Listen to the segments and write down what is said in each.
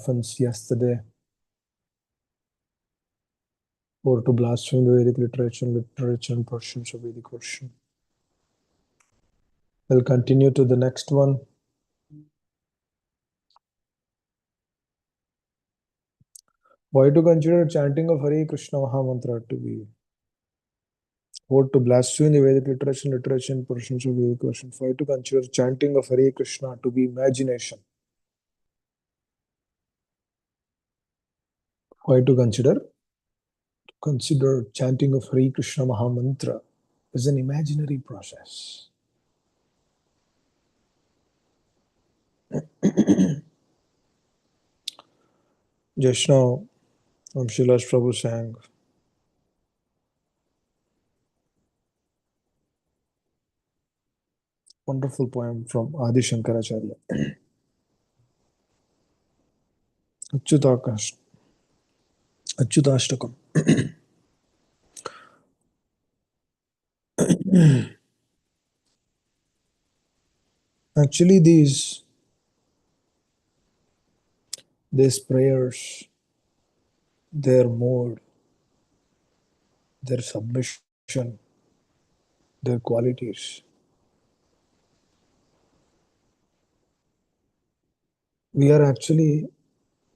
offense yesterday, or to blaspheme the Vedic literature and portions of Vedic version. We'll continue to the next one. Why to consider chanting of Hare Krishna Mahamantra to be, or to blaspheme the Vedic literature and portions of Vedic version? Why to consider chanting of Hare Krishna to be imagination? Why to consider chanting of Hare Krishna Mahamantra as an imaginary process? Just now, Srilas Prabhu sang wonderful poem from Adi Shankaracharya. Achyutastakam. Actually, these prayers, their mood, their submission, their qualities, we are actually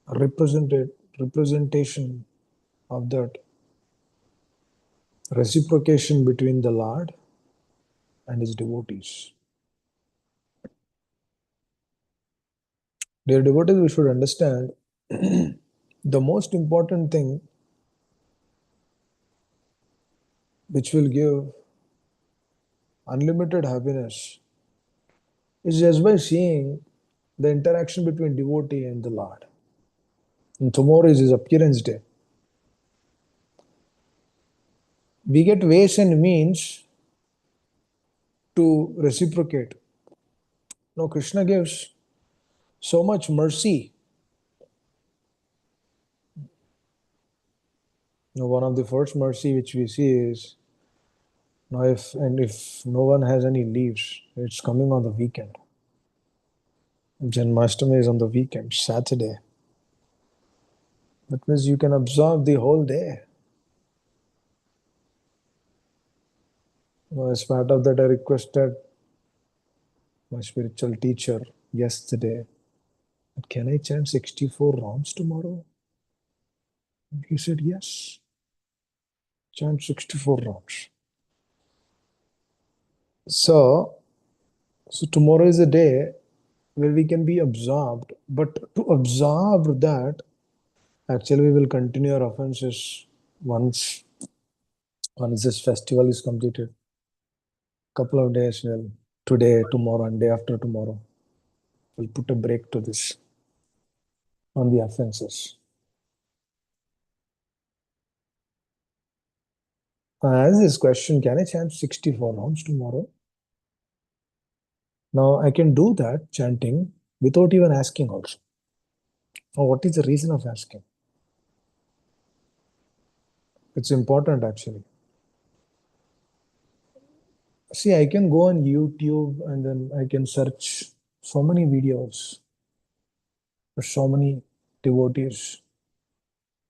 representation of that reciprocation between the Lord and his devotees. Dear devotees, we should understand the most important thing which will give unlimited happiness is just by seeing the interaction between devotee and the Lord. And tomorrow is his appearance day. We get ways and means to reciprocate. Now, Krishna gives so much mercy. Now, one of the first mercy which we see is, now if no one has any leaves, it's coming on the weekend. Janmashtami is on the weekend, Saturday. That means you can absorb the whole day. Now, as part of that, I requested my spiritual teacher yesterday, can I chant 64 rounds tomorrow? He said, yes. Chant 64 rounds. So tomorrow is a day where we can be absorbed, but to absorb that, actually we will continue our offenses once this festival is completed. Couple of days, well, today, tomorrow, and day after tomorrow, we'll put a break to this on the offenses. As this question, can I chant 64 rounds tomorrow? Now, I can do that chanting without even asking also. Now, what is the reason of asking? It's important actually. See, I can go on YouTube and then I can search so many videos for so many devotees.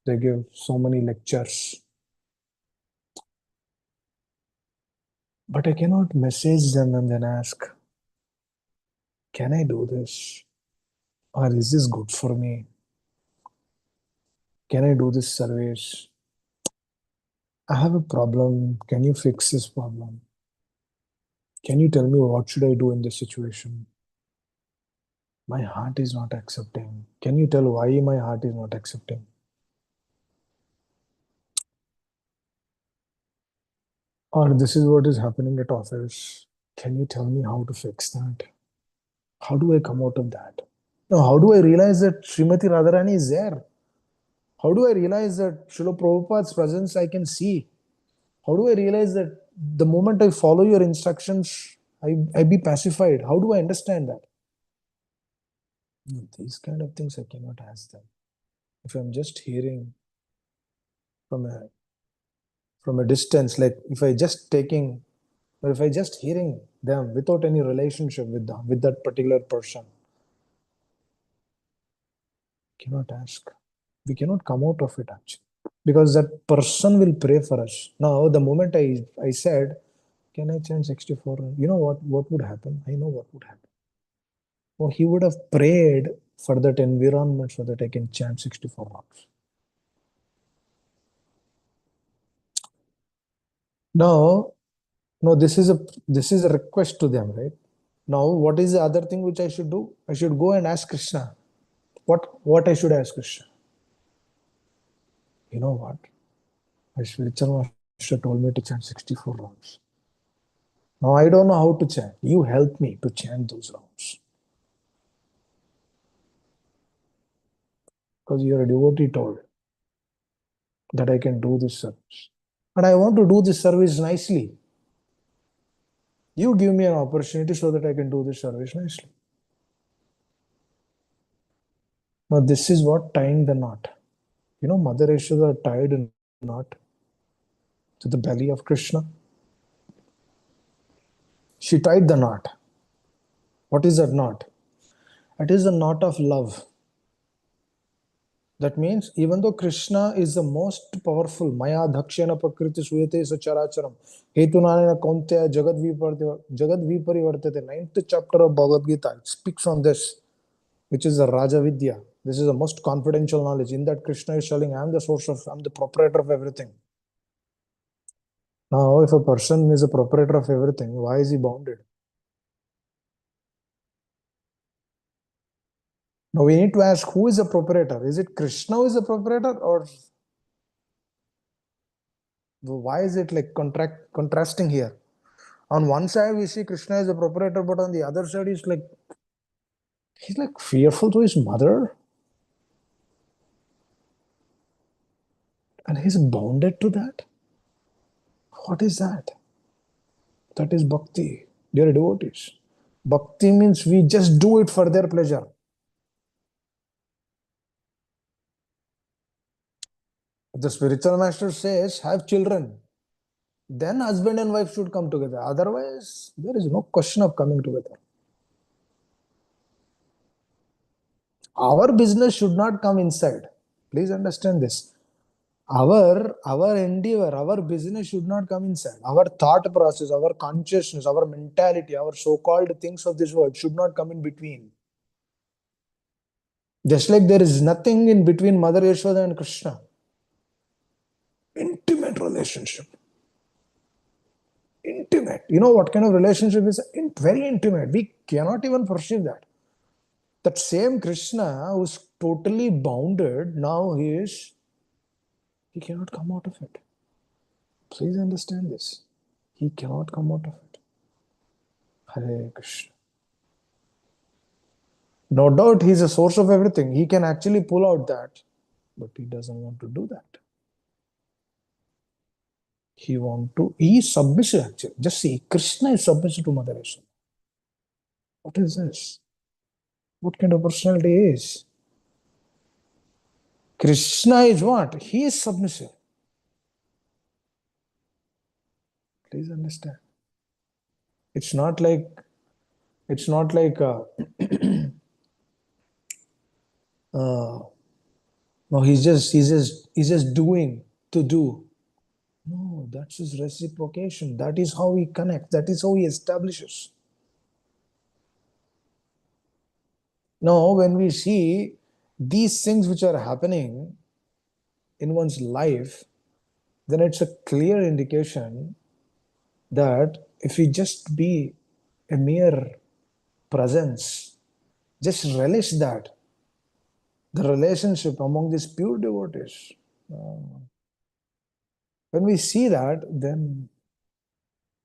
They give so many lectures. But I cannot message them and then ask, can I do this? Or is this good for me? Can I do this service? I have a problem. Can you fix this problem? Can you tell me what should I do in this situation? My heart is not accepting. Can you tell why my heart is not accepting? Or this is what is happening at office. Can you tell me how to fix that? How do I come out of that? Now, how do I realize that Srimati Radharani is there? How do I realize that Srila Prabhupada's presence I can see? How do I realize that the moment I follow your instructions, I be pacified? How do I understand that? No, these kind of things I cannot ask them. If I'm just hearing from a distance, like if I just hearing them without any relationship with that particular person, Cannot ask. We cannot come out of it actually. Because that person will pray for us. Now, the moment I said, can I chant 64? You know what would happen? I know what would happen. Oh, he would have prayed for that environment so that I can chant 64 rounds. Now, no, this is a request to them, right? Now, what is the other thing which I should do? I should go and ask Krishna. What I should ask Krishna? You know what? My spiritual master told me to chant 64 rounds. Now I don't know how to chant. You help me to chant those rounds. Because you're a devotee told that I can do this service. And I want to do this service nicely. You give me an opportunity so that I can do this service nicely. Now this is what tying the knot. Mother Yashoda tied a knot to the belly of Krishna. She tied the knot. What is that knot? It is the knot of love. That means even though Krishna is the most powerful, Maya Dhakshana Prakriti Suyate Sacharacharam, Hetunanena Kaunteya Jagad Viparivartate, ninth chapter of Bhagavad Gita, it speaks on this, which is the Raja Vidya. This is the most confidential knowledge. In that, Krishna is telling, I'm the proprietor of everything. Now, if a person is a proprietor of everything, why is he bounded? Now, we need to ask, who is the proprietor? Is it Krishna who is the proprietor, or why is it like contrasting here? On one side, we see Krishna as the proprietor, but on the other side, he's like fearful to his mother, and he's bounded to that. What is that? That is bhakti, dear devotees. Bhakti means we just do it for their pleasure. The spiritual master says, have children. Then husband and wife should come together. Otherwise, there is no question of coming together. Our business should not come inside. Please understand this. Our endeavor, our business should not come inside. Our thought process, our consciousness, our mentality, our so-called things of this world should not come in between. Just like there is nothing in between Mother Yashoda and Krishna. Intimate relationship. Intimate. You know what kind of relationship is very intimate. We cannot even perceive that. That same Krishna who's totally bounded, now he cannot come out of it. Please understand this. He cannot come out of it. Hare Krishna. No doubt he's a source of everything. He can actually pull out that, but he doesn't want to do that. He is submissive actually. Just see, Krishna is submissive to Mother Yashoda. What is this? What kind of personality is? Krishna is what? He is submissive. Please understand. It's not like no, he's just doing to do. No, that's his reciprocation. That is how he connects. That is how he establishes. Now, when we see these things which are happening in one's life, then it's a clear indication that if we just be a mere presence, just relish that, the relationship among these pure devotees. When we see that, then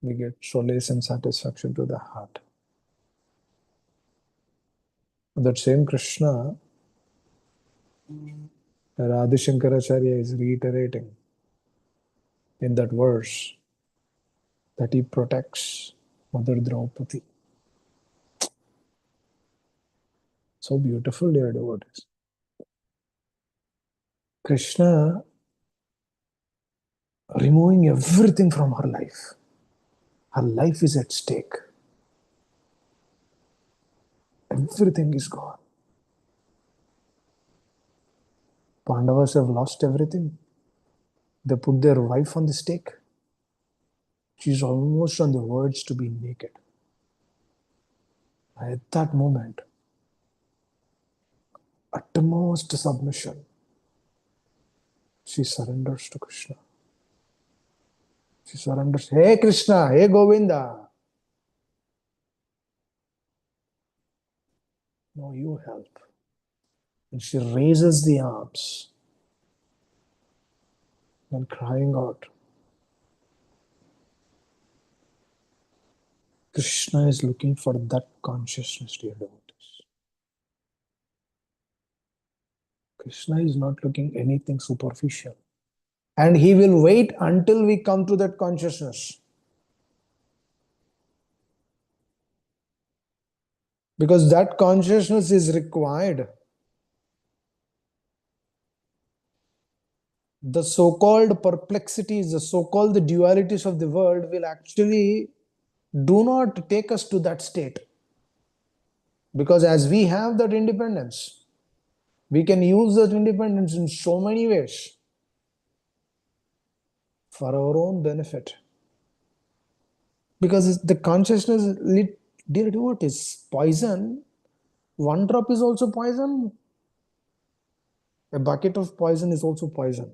we get solace and satisfaction to the heart. That same Krishna, Adi Shankaracharya is reiterating in that verse that he protects Mother Draupadi. So beautiful, dear devotees. Krishna removing everything from her life. Her life is at stake. Everything is gone. Pandavas have lost everything. They put their wife on the stake. She's almost on the verge to be naked. At that moment, utmost submission, she surrenders to Krishna. She surrenders, Hey Krishna, Hey Govinda. No, you help. And she raises the arms and crying out. Krishna is looking for that consciousness, dear devotees. Krishna is not looking anything superficial. And he will wait until we come to that consciousness. Because that consciousness is required. The so-called perplexities, the so-called dualities of the world will actually do not take us to that state. Because as we have that independence, we can use that independence in so many ways for our own benefit. Because the consciousness, dear devotees, poison, one drop is also poison. A bucket of poison is also poison.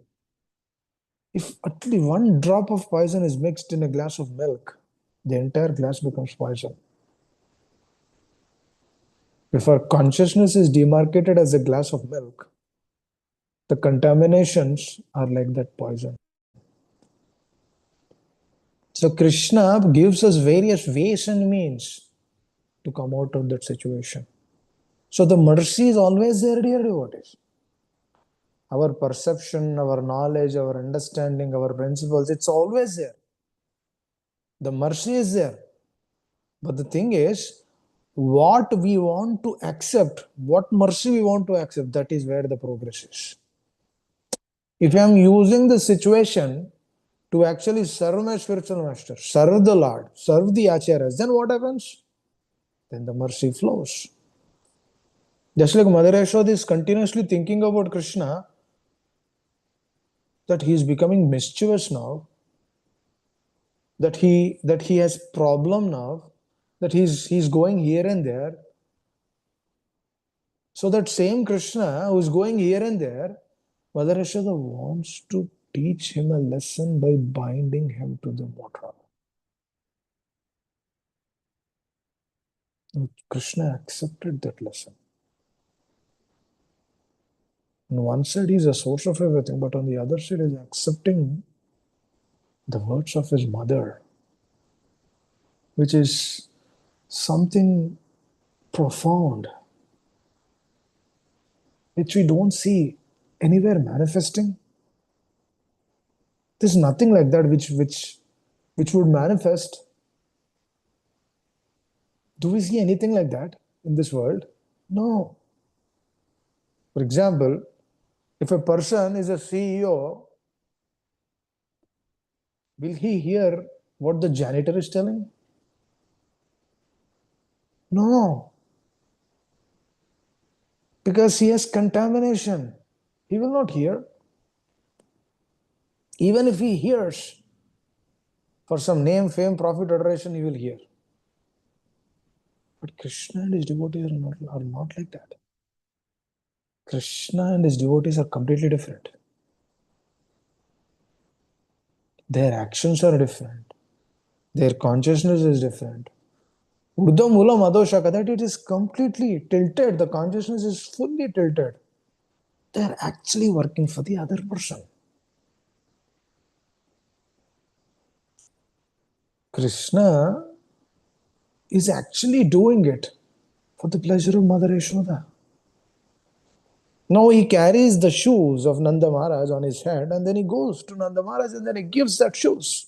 If at least one drop of poison is mixed in a glass of milk, the entire glass becomes poison. If our consciousness is demarcated as a glass of milk, the contaminations are like that poison. So Krishna gives us various ways and means to come out of that situation. So the mercy is always there, dear devotees. Our perception, our knowledge, our understanding, our principles, it's always there. The mercy is there. But the thing is, what we want to accept, what mercy we want to accept, that is where the progress is. If I am using the situation to actually serve my spiritual master, serve the Lord, serve the acharyas, then what happens? Then the mercy flows. Just like Mother Yashoda is continuously thinking about Krishna, that he is becoming mischievous now, that he has problem now, that he's going here and there. So that same Krishna who is going here and there, Mother Yashoda wants to teach him a lesson by binding him to the water. And Krishna accepted that lesson. On one side, he's a source of everything, but on the other side, he's accepting the words of his mother, which is something profound, which we don't see anywhere manifesting. There's nothing like that which would manifest. Do we see anything like that in this world? No. For example, if a person is a CEO, will he hear what the janitor is telling? No. Because he has contamination. He will not hear. Even if he hears for some name, fame, profit, adoration, he will hear. But Krishna and his devotees are not like that. Krishna and his devotees are completely different. Their actions are different. Their consciousness is different. Urdhvam Ulam Adoshaka, that it is completely tilted. The consciousness is fully tilted. They are actually working for the other person. Krishna is actually doing it for the pleasure of Mother Yashoda. Now he carries the shoes of Nanda Maharaj on his head and then he goes to Nanda Maharaj and then he gives that shoes.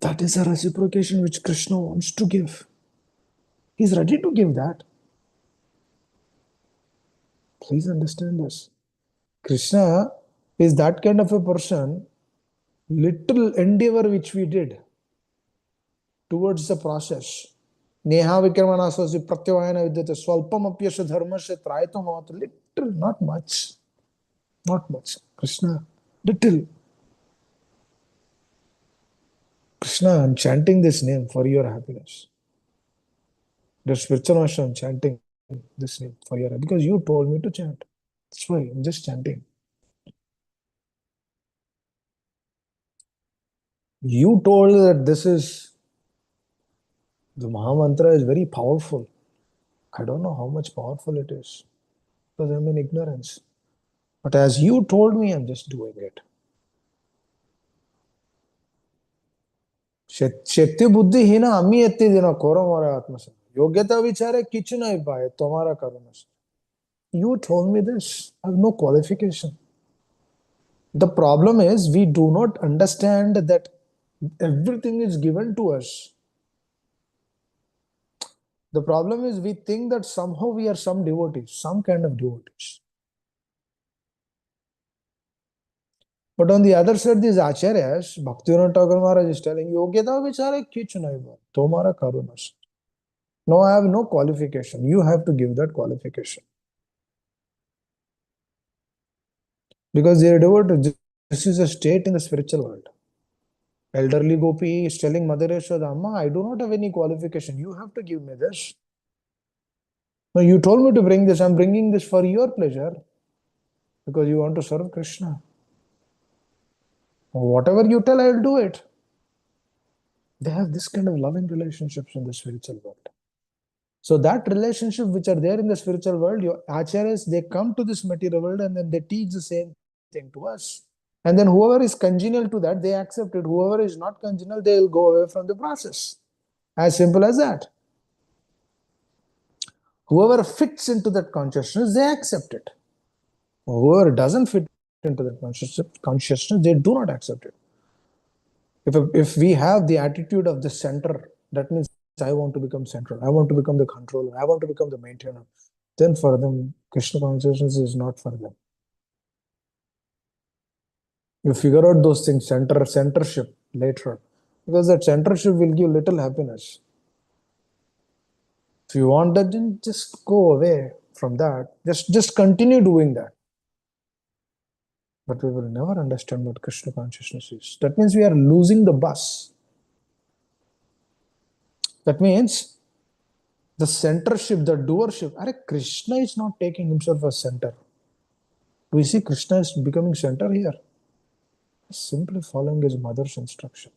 That is a reciprocation which Krishna wants to give. He's ready to give that. Please understand this. Krishna is that kind of a person. Little endeavor which we did towards the process, Neha Vikramanasosi Pratyavayana Vidyate Swalpam Apyasha Dharmasya Trayatam Avat. Little, not much. Not much. Krishna, little. Krishna, I'm chanting this name for your happiness. The spiritual master, I'm chanting this name for your happiness because you told me to chant. That's why I'm just chanting. You told that this is the Maha Mantra is very powerful. I don't know how much powerful it is because I'm in ignorance. But as you told me, I'm just doing it. शक्ति बुद्धिहीन आम्ही एत्ती दिन core मोर आत्मस योग्यता विचारे किछु नहीं पाए तुम्हारा करुण से you told me this I have no qualification the problem is we do not understand that everything is given to us the problem is we think that somehow we are some devotees some kind of devotees but on the other side these acharyas Bhaktivinoda Thakur Maharaj is telling yogyata vichare kichu nahi bhai tomara karuna se no I have no qualification you have to give that qualification because they are devoted. This is a state in the spiritual world. Elderly Gopi is telling Mother Yashoda, Amma, I do not have any qualification. You have to give me this. No, you told me to bring this. I'm bringing this for your pleasure because you want to serve Krishna. Whatever you tell, I'll do it. They have this kind of loving relationships in the spiritual world. So that relationship which are there in the spiritual world, your acharyas, they come to this material world and then they teach the same thing to us. And then whoever is congenial to that, they accept it. Whoever is not congenial, they'll go away from the process. As simple as that. Whoever fits into that consciousness, they accept it. Whoever doesn't fit into that consciousness, they do not accept it. If we have the attitude of the center, that means I want to become central, I want to become the controller, I want to become the maintainer, then for them, Krishna consciousness is not for them. You figure out those things, centership later, because that centership will give little happiness. If you want that, then just go away from that. Just continue doing that. But we will never understand what Krishna consciousness is. That means we are losing the bus. That means the centership, the doership. Krishna is not taking himself as center. Do we see Krishna is becoming center here? He's simply following his mother's instruction.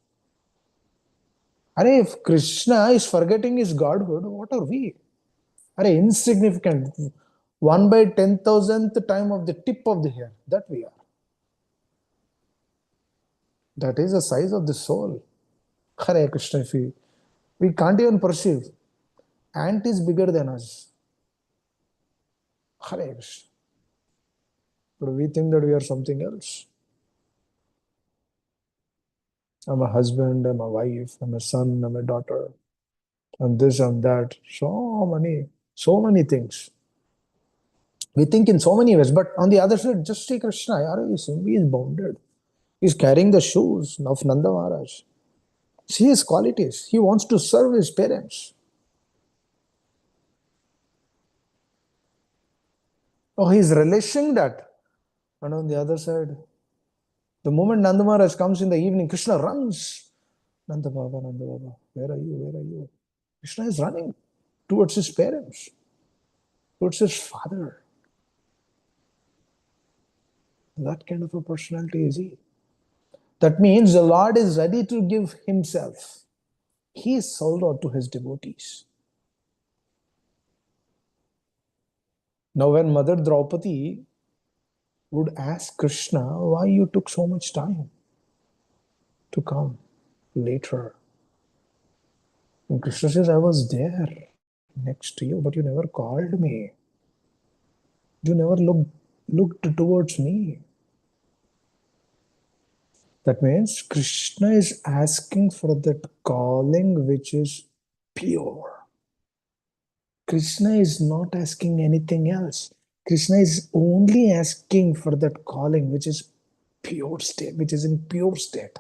If Krishna is forgetting his godhood, what are we? Insignificant. 1/10,000th time of the tip of the hair. That we are. That is the size of the soul. Hare Krishna, we can't even perceive. Ant is bigger than us. Hare Krishna. But we think that we are something else. I'm a husband, I'm a wife, I'm a son, I'm a daughter, I'm this, I'm that. So many things. We think in so many ways, but on the other side, just see Krishna. He is bounded. He's carrying the shoes of Nanda Maharaj. See his qualities. He wants to serve his parents. Oh, he's relishing that. And on the other side, the moment Nanda Maharaj comes in the evening, Krishna runs. Nanda Baba, where are you? Where are you? Krishna is running towards his parents, towards his father. That kind of a personality is he. That means the Lord is ready to give himself. He is sold out to his devotees. Now, when Mother Draupadi would ask Krishna why you took so much time to come later, and Krishna says, I was there next to you, but you never called me. You never looked towards me. That means Krishna is asking for that calling which is pure. Krishna is not asking anything else. Krishna is only asking for that calling which is pure state, which is in pure state.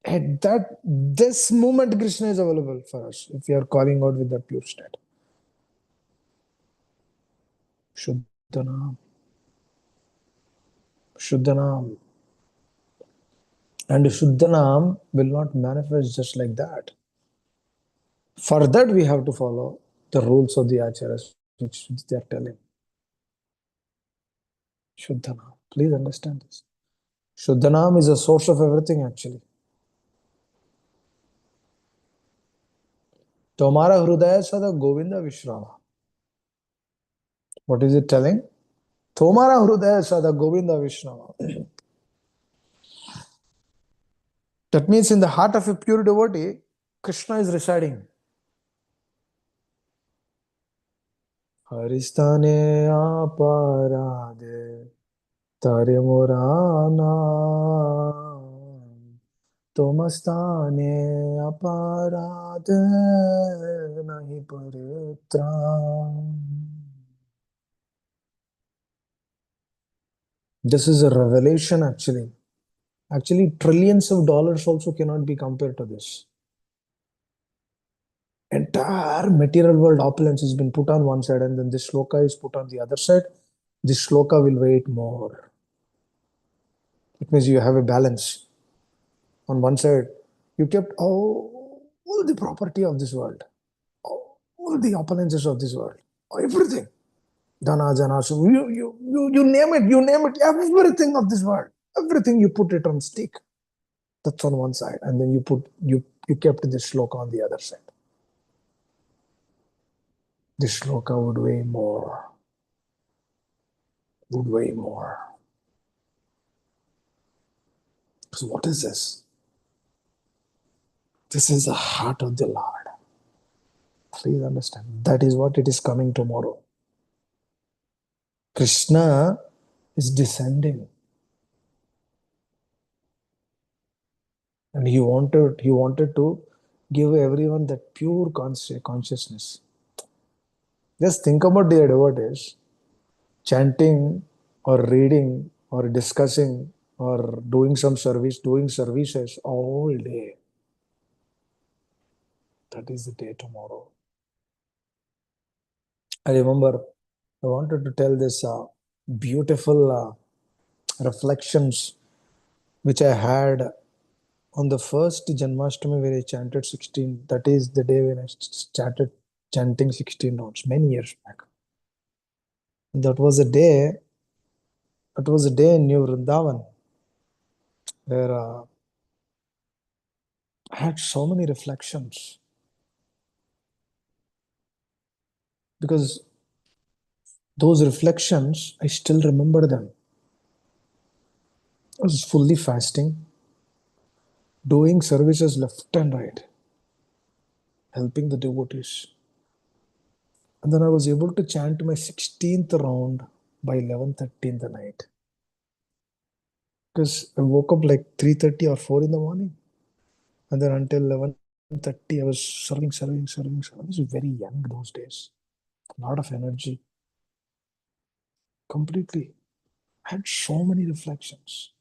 At that this moment, Krishna is available for us if we are calling out with that pure state. Shuddhanam, Shuddhanam. And Shuddhanam will not manifest just like that. For that, we have to follow the rules of the acharyas, which they are telling. Shuddhanam. Please understand this. Shuddhanam is a source of everything actually. Tomara Hrudaya Sada Govinda Vishrama. What is it telling? Tomara Hrudaya Sada Govinda Vishrama. That means in the heart of a pure devotee, Krishna is residing. Haristane aparade tare morana tomastane aparade nahi paritram. This is a revelation actually. Actually, trillions of dollars also cannot be compared to this. Entire material world opulence has been put on one side and then this shloka is put on the other side. This shloka will weigh more. It means you have a balance. On one side, you kept all the property of this world, all the opulences of this world, everything. Dana, jana, so you name it, everything of this world, everything you put it on stick. That's on one side, and then you kept this shloka on the other side. This shloka would weigh more. Would weigh more. So what is this? This is the heart of the Lord. Please understand. That is what it is coming tomorrow. Krishna is descending. And he wanted to give everyone that pure consciousness. Just think about the devotees chanting or reading or discussing or doing some service, doing services all day. That is the day tomorrow. I remember I wanted to tell this beautiful reflections which I had on the first Janmashtami where I chanted 16. That is the day when I started chanting 16 notes many years back. That was a day. It was a day in New Vrindavan where I had so many reflections because those reflections, I still remember them. I was fully fasting, doing services left and right, helping the devotees. And then I was able to chant my 16th round by 11:30 in the night. Because I woke up like 3:30 or 4 in the morning. And then until 11:30, I was serving. I was very young those days. A lot of energy. Completely. I had so many reflections.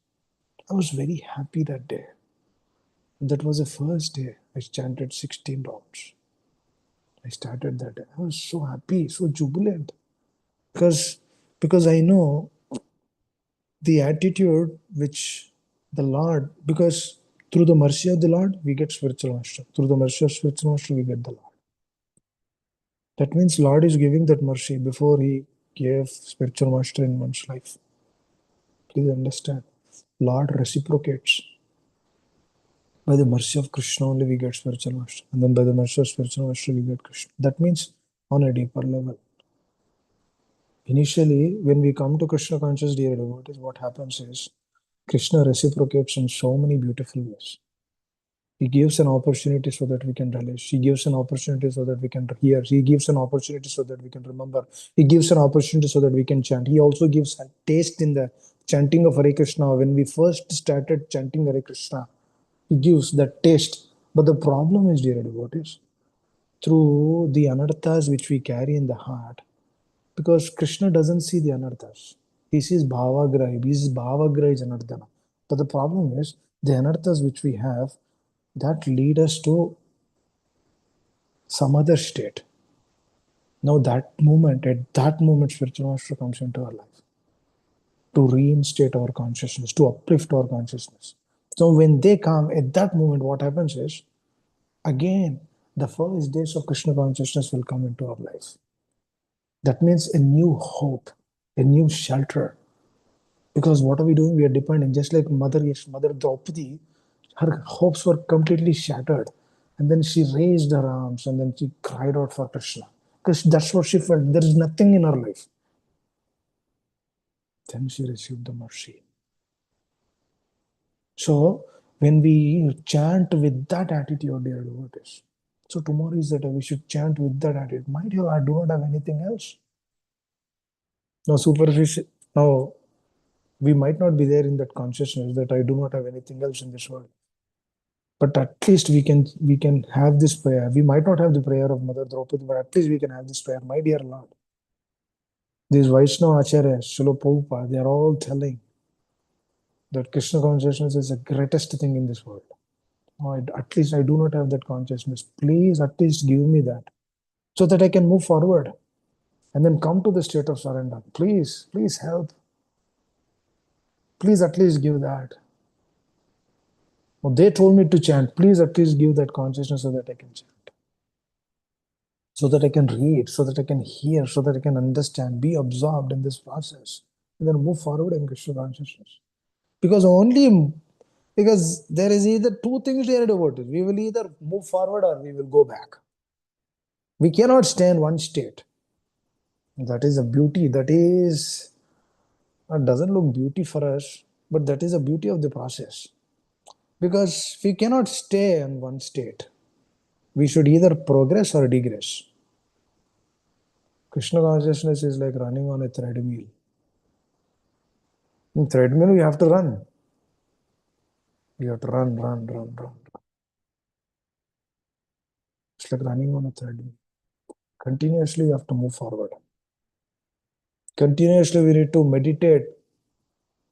I was very happy that day. That was the first day I chanted 16 rounds. I started that day. I was so happy, so jubilant. Because I know the attitude which the Lord, because through the mercy of the Lord, we get spiritual master. Through the mercy of spiritual master, we get the Lord. That means Lord is giving that mercy before He gave spiritual master in one's life. Please understand. Lord reciprocates. By the mercy of Krishna only we get spiritual master. And then by the mercy of spiritual master we get Krishna. That means on a deeper level. Initially, when we come to Krishna conscious dear devotees, what happens is Krishna reciprocates in so many beautiful ways. He gives an opportunity so that we can relish. He gives an opportunity so that we can hear. He gives an opportunity so that we can remember. He gives an opportunity so that we can chant. He also gives a taste in the chanting of Hare Krishna. When we first started chanting Hare Krishna, He gives that taste. But the problem is, dear devotees, through the anarthas which we carry in the heart, because Krishna doesn't see the anarthas. He sees bhavagrahi. He sees bhavagrahi is anardhana. But the problem is, the anarthas which we have that lead us to some other state. Now at that moment, spiritual master comes into our life to reinstate our consciousness, to uplift our consciousness. So when they come at that moment, what happens is, again, the first days of Krishna consciousness will come into our life. That means a new hope, a new shelter. Because what are we doing? We are depending, just like Mother Draupadi, her hopes were completely shattered. And then she raised her arms and then she cried out for Krishna. Because that's what she felt. There is nothing in her life. Then she received the mercy. So when we chant with that attitude, dear devotees, so tomorrow is the day we should chant with that attitude. My dear, I do not have anything else. Now, superficial. Now, we might not be there in that consciousness that I do not have anything else in this world. But at least we can have this prayer. We might not have the prayer of Mother Draupadi, but at least we can have this prayer. My dear Lord, these Vaishnava Acharyas, Srila Prabhupada, they are all telling that Krishna consciousness is the greatest thing in this world. Oh, at least I do not have that consciousness. Please, at least give me that so that I can move forward and then come to the state of surrender. Please, please help. Please, at least give that. Well, they told me to chant. Please, at least give that consciousness so that I can chant, so that I can read, so that I can hear, so that I can understand, be absorbed in this process, and then move forward in Krishna consciousness. Because there is either two things here about it. We will either move forward or we will go back. We cannot stay in one state. That is a beauty. That doesn't look beauty for us, but that is the beauty of the process. Because we cannot stay in one state. We should either progress or digress. Krishna consciousness is like running on a treadmill. In treadmill, you have to run. You have to run, run, run, run. It's like running on a treadmill. Continuously, you have to move forward. Continuously, we need to meditate.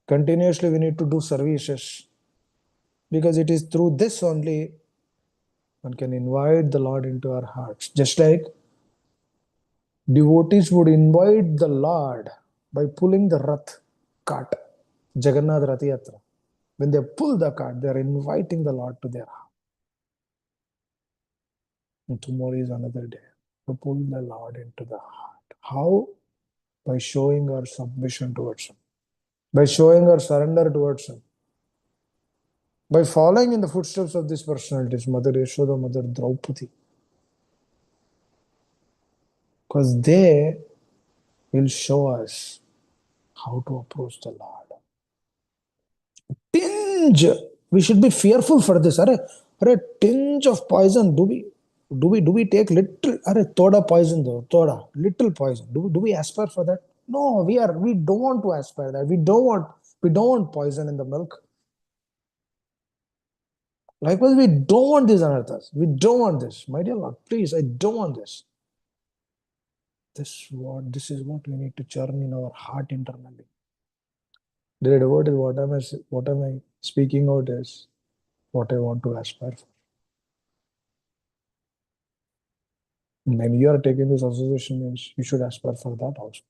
Continuously, we need to do services. Because it is through this only one can invite the Lord into our hearts. Just like devotees would invite the Lord by pulling the Rath cart, Jagannath Rath Yatra. When they pull the cart, they are inviting the Lord to their heart. And tomorrow is another day to pull the Lord into the heart. How? By showing our submission towards Him, by showing our surrender towards Him, by following in the footsteps of these personalities, Mother Yashoda, Mother Draupadi. Because they will show us how to approach the Lord. Tinge! We should be fearful for this. Are tinge of poison. Do we take little? Thoda poison though. Thoda little poison. Do we aspire for that? No, we don't want to aspire that. We don't want poison in the milk. Likewise, we don't want these anarthas. We don't want this. My dear Lord, please, I don't want this. This is what we need to churn in our heart internally. Dear devotee, what am I speaking out is what I want to aspire for. When you are taking this association means you should aspire for that also.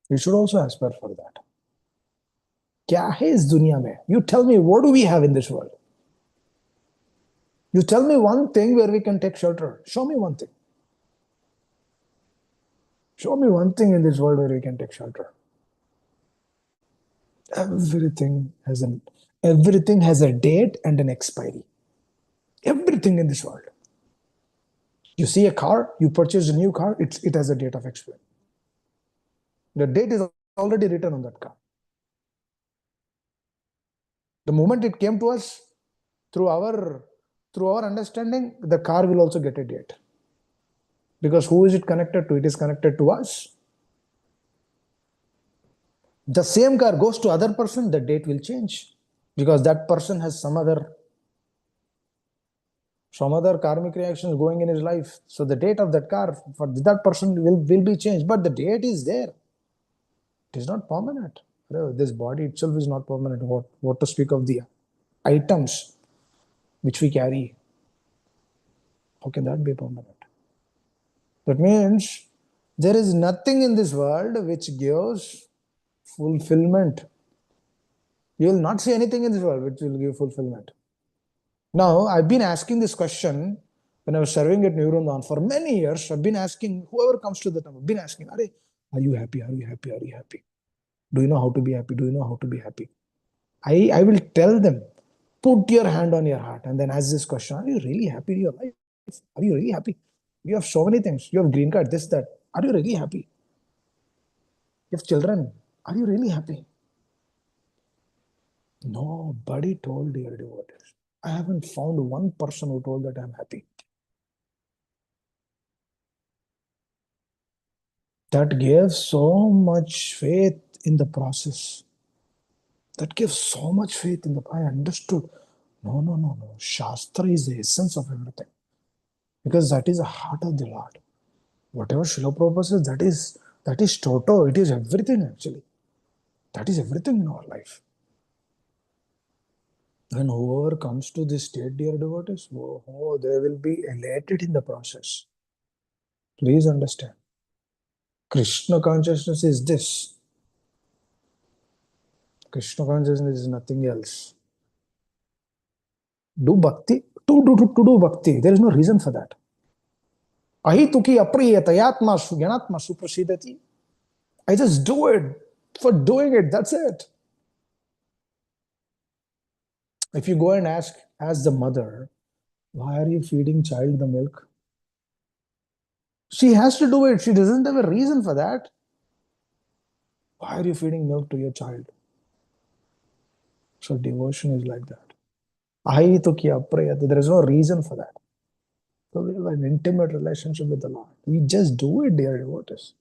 You should also aspire for that. क्या है इस दुनिया में? You tell me, what do we have in this world? You tell me one thing where we can take shelter. Show me one thing. Show me one thing in this world where we can take shelter. Everything has a date and an expiry. Everything in this world. You see a car, you purchase a new car, it has a date of expiry. The date is already written on that car. The moment it came to us, through our understanding, the car will also get a date. Because who is it connected to? It is connected to us. The same car goes to other person, the date will change. Because that person has some other karmic reactions going in his life. So the date of that car for that person will be changed. But the date is there. It is not permanent. This body itself is not permanent. What to speak of the items which we carry? How can that be permanent? That means there is nothing in this world which gives fulfillment. You will not see anything in this world which will give fulfillment. Now, I've been asking this question when I was serving at Neurondan for many years. I've been asking whoever comes to the temple, I've been asking, are you happy? Are you happy? Are you happy? Do you know how to be happy? Do you know how to be happy? I will tell them, put your hand on your heart and then ask this question, are you really happy in your life? Are you really happy? You have so many things. You have green card, this, that. Are you really happy? You have children. Are you really happy? Nobody told, dear devotees. I haven't found one person who told that I'm happy. That gives so much faith in the process. That gives so much faith in the. I understood. No. Shastra is the essence of everything. Because that is the heart of the Lord. Whatever Srila Prabhupada says, that is Toto. It is everything actually. That is everything in our life. When whoever comes to this state, dear devotees, they will be elated in the process. Please understand. Krishna consciousness is this. Krishna consciousness is nothing else. Do bhakti. To do bhakti. There is no reason for that. Ahituki apriyatayatma sugyanatma suprasidati. I just do it for doing it. That's it. If you go and ask the mother, why are you feeding child the milk? She has to do it. She doesn't have a reason for that. Why are you feeding milk to your child? So devotion is like that. There is no reason for that. So we have an intimate relationship with the Lord. We just do it, dear devotees.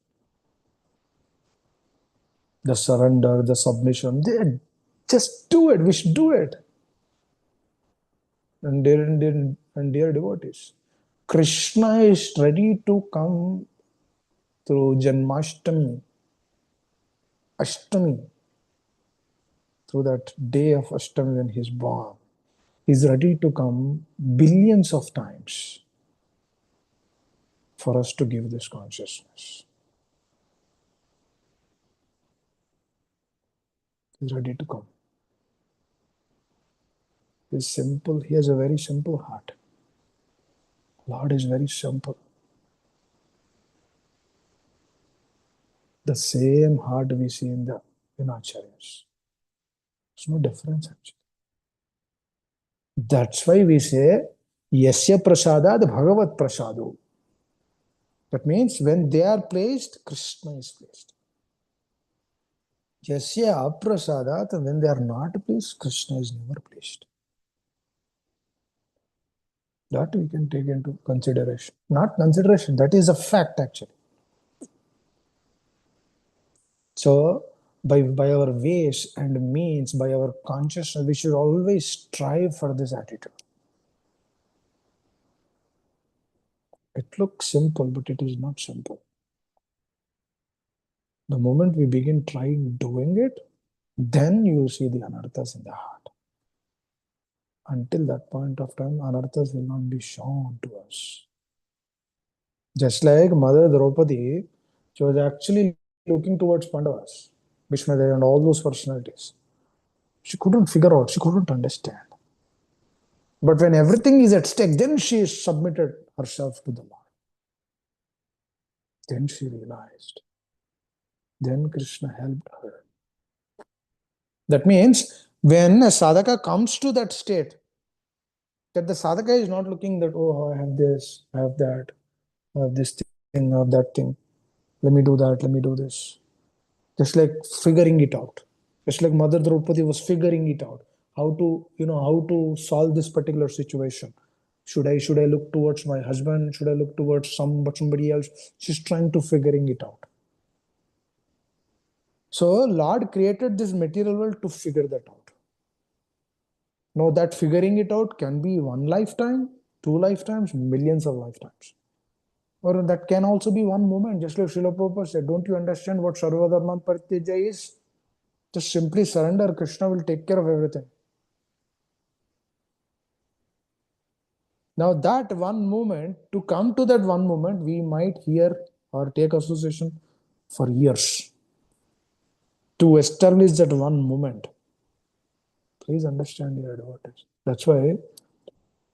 The surrender, the submission, just do it. We should do it. And dear devotees, Krishna is ready to come through Janmashtami, Ashtami, through that day of Ashtami when he's born. He's ready to come billions of times for us to give this consciousness. He's ready to come. He's simple. He has a very simple heart. Lord is very simple. The same heart we see in Acharyas. There's no difference actually. That's why we say, Yasya prasadad bhagavat prasado. That means when they are placed, Krishna is placed. Yasya aprasadat, when they are not placed, Krishna is never placed. That we can take into consideration. Not consideration, that is a fact actually. So, by our ways and means, by our consciousness, we should always strive for this attitude. It looks simple, but it is not simple. The moment we begin trying doing it, then you see the anarthas in the heart. Until that point of time, anarthas will not be shown to us. Just like Mother Draupadi, she was actually looking towards Pandavas, Bhishmadev and all those personalities. She couldn't figure out, she couldn't understand. But when everything is at stake, then she submitted herself to the Lord. Then she realized. Then Krishna helped her. That means when a sadhaka comes to that state, that the sadhaka is not looking that, oh, I have this, I have that, I have this thing, I have that thing. Let me do that, let me do this. Just like figuring it out. Just like Mother Draupadi was figuring it out. How to solve this particular situation. Should I look towards my husband? Should I look towards somebody else? She's trying to figuring it out. So Lord created this material world to figure that out. Now that figuring it out can be one lifetime, two lifetimes, millions of lifetimes. Or that can also be one moment, just like Srila Prabhupada said, don't you understand what Sarvadharman Parityaja is? Just simply surrender, Krishna will take care of everything. Now that one moment, to come to that one moment, we might hear or take association for years to establish that one moment. Please understand your advantage. That's why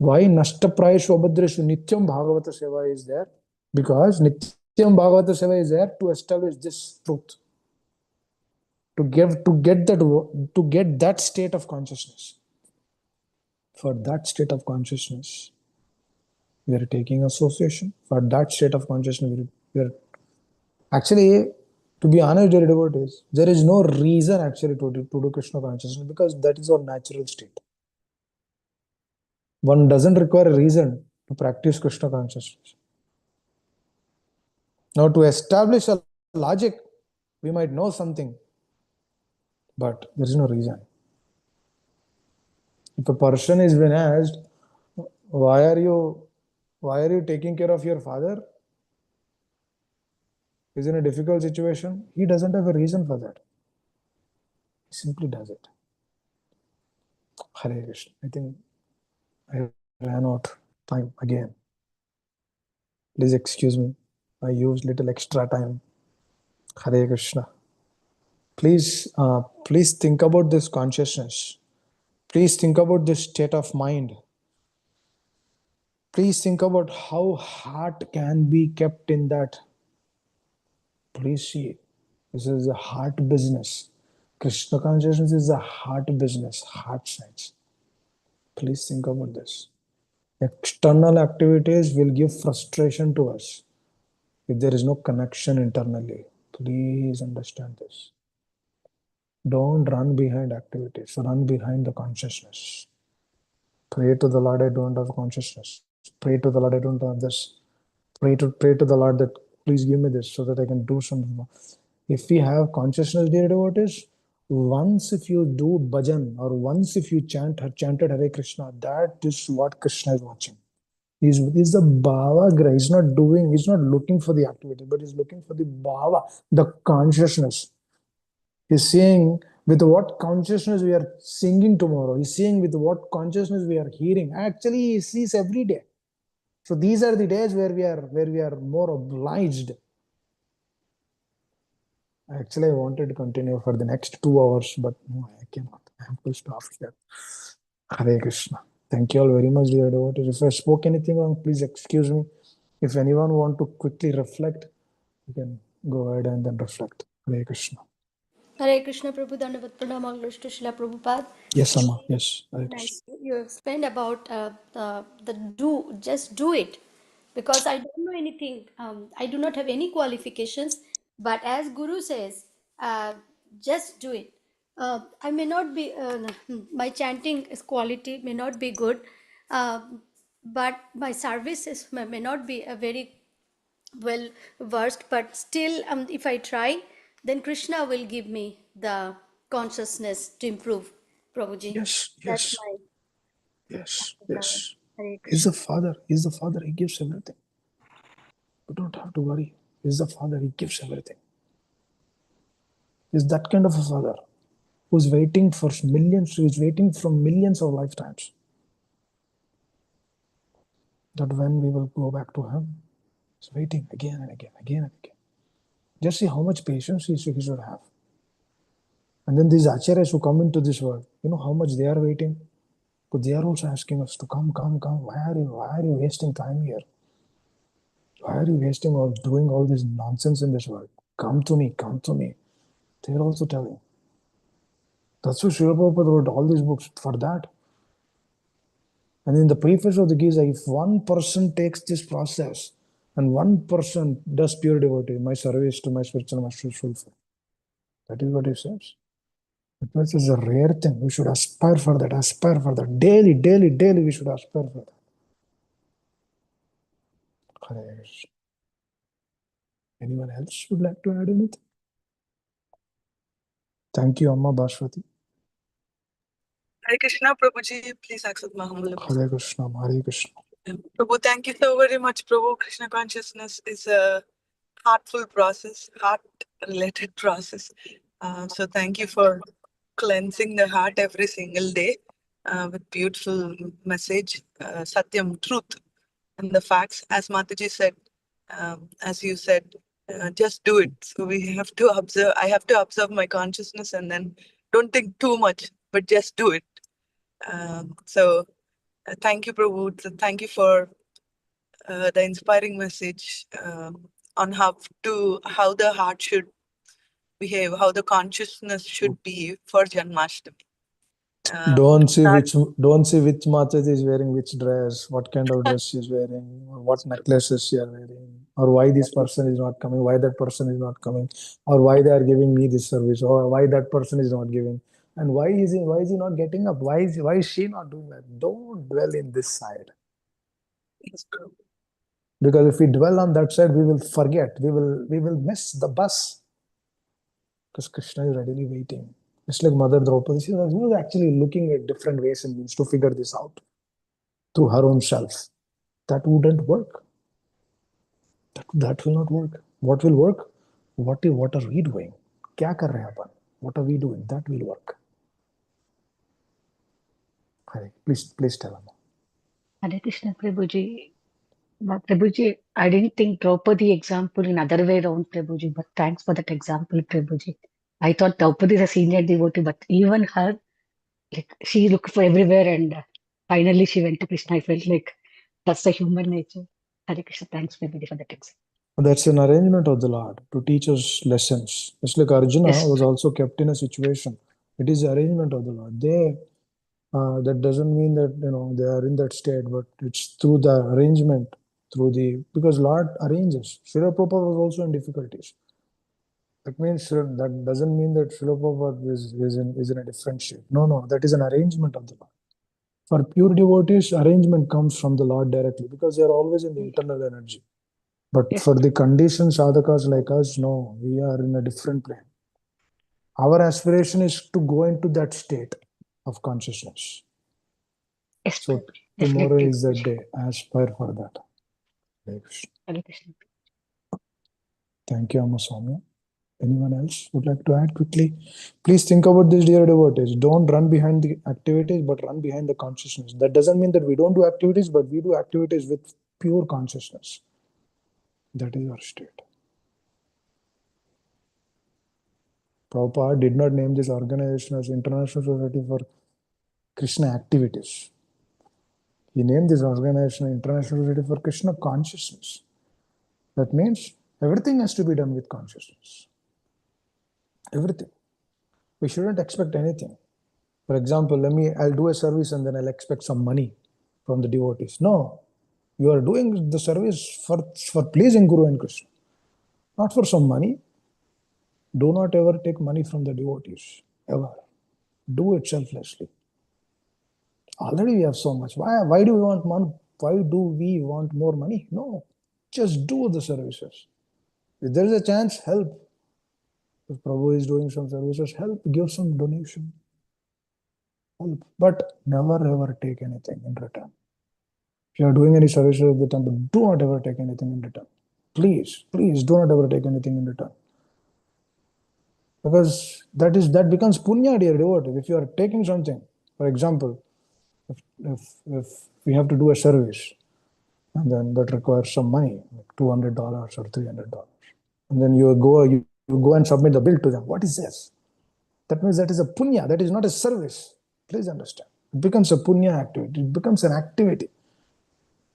Nashtaprayashu Abhadreshu Nityam Bhagavata Seva is there, because Nityam Bhagavata Seva is there to establish this truth, to get that state of consciousness. For that state of consciousness, we are taking association. For that state of consciousness, we are actually, to be honest, dear devotees, there is no reason actually to do Krishna consciousness, because that is our natural state. One doesn't require a reason to practice Krishna consciousness. Now, to establish a logic, we might know something, but there is no reason. If a person is being asked, why are you taking care of your father? He's in a difficult situation. He doesn't have a reason for that. He simply does it. Hare Krishna. I think I ran out time again. Please excuse me. I used little extra time. Hare Krishna. Please think about this consciousness. Please think about this state of mind. Please think about how heart can be kept in that. Please see, this is a heart business. Krishna consciousness is a heart business, heart science. Please think about this. External activities will give frustration to us if there is no connection internally. Please understand this. Don't run behind activities, run behind the consciousness. Pray to the Lord, I don't have consciousness. Pray to the Lord, I don't have this. Pray to the Lord that please give me this so that I can do something more. If we have consciousness, dear devotees, once if you do bhajan or once if you chanted Hare Krishna, that is what Krishna is watching. He's the bhava. He's not looking for the activity, but he's looking for the bhava, the consciousness. He's seeing with what consciousness we are singing tomorrow. He's seeing with what consciousness we are hearing. Actually, he sees every day. So these are the days where we are more obliged. Actually, I wanted to continue for the next 2 hours, but no, I cannot. I have to stop here. Hare Krishna. Thank you all very much, dear devotees. If I spoke anything wrong, please excuse me. If anyone want to quickly reflect, you can go ahead and then reflect. Hare Krishna. Hare Krishna Prabhu Dandavat Pranam Anglashta Srila Prabhupada. Yes, Amma. Yes. Hare Krishna. Nice. You explained about just do it, because I don't know anything. I do not have any qualifications, but as Guru says, just do it. I may not be, my chanting is quality may not be good, uh, but my service may not be a very well versed, but still, if I try, then Krishna will give me the consciousness to improve, Prabhuji. Yes. That's Yes. my Yes. Hare Yes. He's Krishna. the Father. He's the Father. He gives everything. You don't have to worry. He's the Father. He gives everything. He's that kind of a Father who's waiting for millions, who's waiting from millions of lifetimes. That when we will go back to him, he's waiting again and again, again and again. Just see how much patience he should have. And then these acharyas who come into this world, you know how much they are waiting? But they are also asking us to come, come, come. Why are you wasting time here? Why are you wasting doing all this nonsense in this world? Come to me, come to me. They are also telling. That's why Srila Prabhupada wrote all these books for that. And in the preface of the Gita, if one person takes this process and one person does pure devotee, my service to my spiritual master is fulfilled. That is what he says. Because it's a rare thing. We should aspire for that, aspire for that. Daily, daily, daily, we should aspire for that. Hare Krishna. Anyone else would like to add anything? Thank you, Amma Bhashwati. Hare Krishna, Prabhuji, please accept my humble Hare Krishna, Hare Krishna. Prabhu, thank you so very much, Prabhu. Krishna consciousness is a heartful process, heart-related process. So thank you for cleansing the heart every single day. with beautiful message, Satyam, truth, and the facts. As Mataji said, as you said, just do it. So we have to observe. I have to observe my consciousness and then don't think too much, but just do it. Thank you, Prabhu. Thank you for the inspiring message on how the heart should behave, how the consciousness should be for Janmashtami. That Don't see which Mataji is wearing which dress, what kind of dress she is wearing, or what necklaces she are wearing, or why this person is not coming, why that person is not coming, or why they are giving me this service, or why that person is not giving, and why is he not getting up? Why is she not doing that? Don't dwell in this side. is true. Because if we dwell on that side, we will forget. We will miss the bus. Because Krishna is readily waiting. It's like Mother Draupadi. She was actually looking at different ways and means to figure this out through her own self. That wouldn't work. That will not work. What will work? What are we doing? क्या कर रहे हैं अपन? What are we doing? That will work. Hare, please tell him. Hare Krishna, Prabhuji. Prabhuji, I didn't think Draupadi example in other way around, Prabhuji, but thanks for that example, Prabhuji. I thought Draupadi is a senior devotee, but even her, like, she looked for everywhere and finally she went to Krishna. I felt like that's the human nature. Hare Krishna, thanks, Prabhuji, for that example. That's an arrangement of the Lord to teach us lessons. It's like Arjuna Yes. was also kept in a situation. It is the arrangement of the Lord. That doesn't mean that they are in that state, but it's through the arrangement, because Lord arranges. Srila Prabhupada was also in difficulties. That doesn't mean that Srila Prabhupada is in a different state. No, that is an arrangement of the Lord. For pure devotees, arrangement comes from the Lord directly because they are always in the internal energy. But Yes. for the conditioned sadhakas like us, no, we are in a different plane. Our aspiration is to go into that state of consciousness. Yes, So Prabhuji. tomorrow Definitely. is the day. Aspire for that. Hare Krishna. Hare Krishna. Thank you, Amma Soumya. Anyone else would like to add quickly? Please think about this, dear devotees. Don't run behind the activities, but run behind the consciousness. That doesn't mean that we don't do activities, but we do activities with pure consciousness. That is our state. Prabhupada did not name this organization as International Society for Krishna Activities. He named this organization International Society for Krishna Consciousness. That means everything has to be done with consciousness. Everything. We shouldn't expect anything. For example, I'll do a service and then I'll expect some money from the devotees. No, you are doing the service for pleasing Guru and Krishna, not for some money. Do not ever take money from the devotees, ever. Do it selflessly. Already we have so much. Why do we want money? Why do we want more money? No, just do the services. If there is a chance, help. If Prabhu is doing some services, help, give some donation. Help. But never ever take anything in return. If you are doing any services at the temple, do not ever take anything in return. Please do not ever take anything in return. Because that becomes punya, dear devotees. If you are taking something, for example, if we have to do a service, and then that requires some money, like $200 or $300, and then you go and submit the bill to them. What is this? That means that is a punya. That is not a service. Please understand. It becomes a punya activity. It becomes an activity.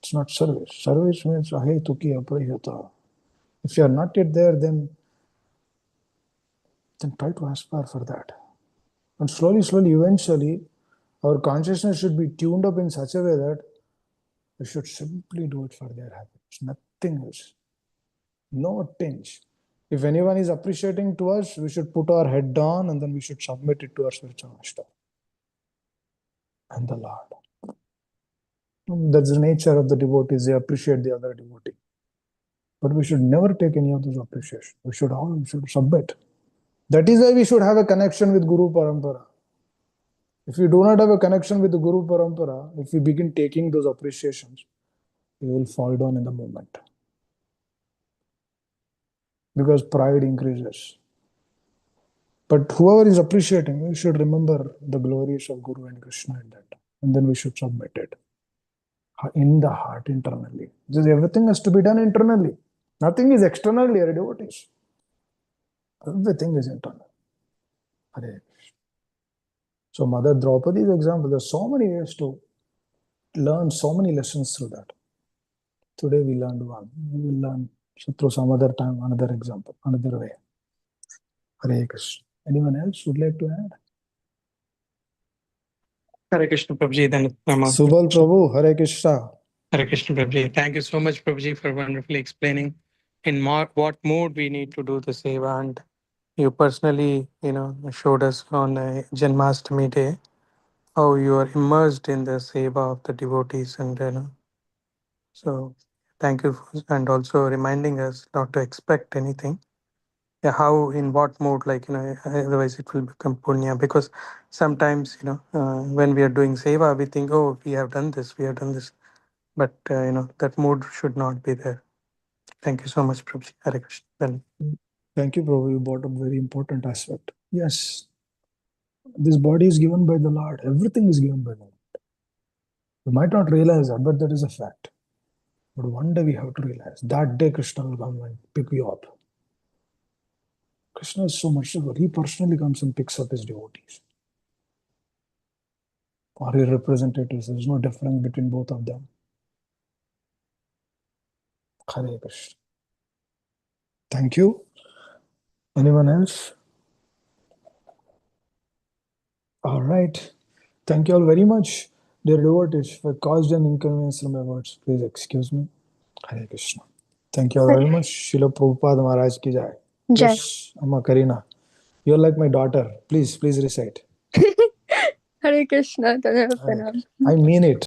It's not service. Service means ahe tuki aprayata. If you are not yet there, then try to aspire for that. And slowly, eventually, our consciousness should be tuned up in such a way that we should simply do it for their happiness. Nothing else. No tinge. If anyone is appreciating to us, we should put our head down and then we should submit it to our spiritual master and the Lord. That's the nature of the devotees. They appreciate the other devotee. But we should never take any of those appreciation. We should submit. That is why we should have a connection with Guru Parampara. If we do not have a connection with the Guru Parampara, if we begin taking those appreciations, we will fall down in the moment. Because pride increases. But whoever is appreciating, we should remember the glories of Guru and Krishna in that. And then we should submit it in the heart, internally. Just everything has to be done internally. Nothing is external, dear devotees. Everything is internal. Hare Krishna. So Mother Draupadi's example, there's so many ways to learn so many lessons through that. Today we learned one. We will learn through some other time, another example, another way. Hare Krishna. Anyone else would like to add? Hare Krishna Prabhuji, then Subal Prabhu, Hare Krishna. Hare Krishna Prabhuji. Thank you so much, Prabhuji, for wonderfully explaining in what mood we need to do the seva. And you personally, showed us on Janmashtami day how you are immersed in the seva of the devotees. And, so thank you. And also reminding us not to expect anything. Yeah, how, in what mode, otherwise it will become punya. Because sometimes, when we are doing seva, we think, oh, we have done this, we have done this. But, that mood should not be there. Thank you so much, Prabhuji. Hare Krishna. Well, Thank you, Prabhu. You brought up a very important aspect. Yes, this body is given by the Lord. Everything is given by the Lord. You might not realize that, but that is a fact. But one day we have to realize that day Krishna will come and pick you up. Krishna is so merciful. He personally comes and picks up his devotees. Or his representatives. There is no difference between both of them. Hare Krishna. Thank you. Anyone else? All right. Thank you all very much, dear devotees. If I caused an inconvenience through my words, please excuse me. Hare Krishna. Thank you all very much. Srila Prabhupada Maharaj ki jai. Jai. Yes, Amma Karina. You're like my daughter. Please recite. Hare Krishna. I mean it.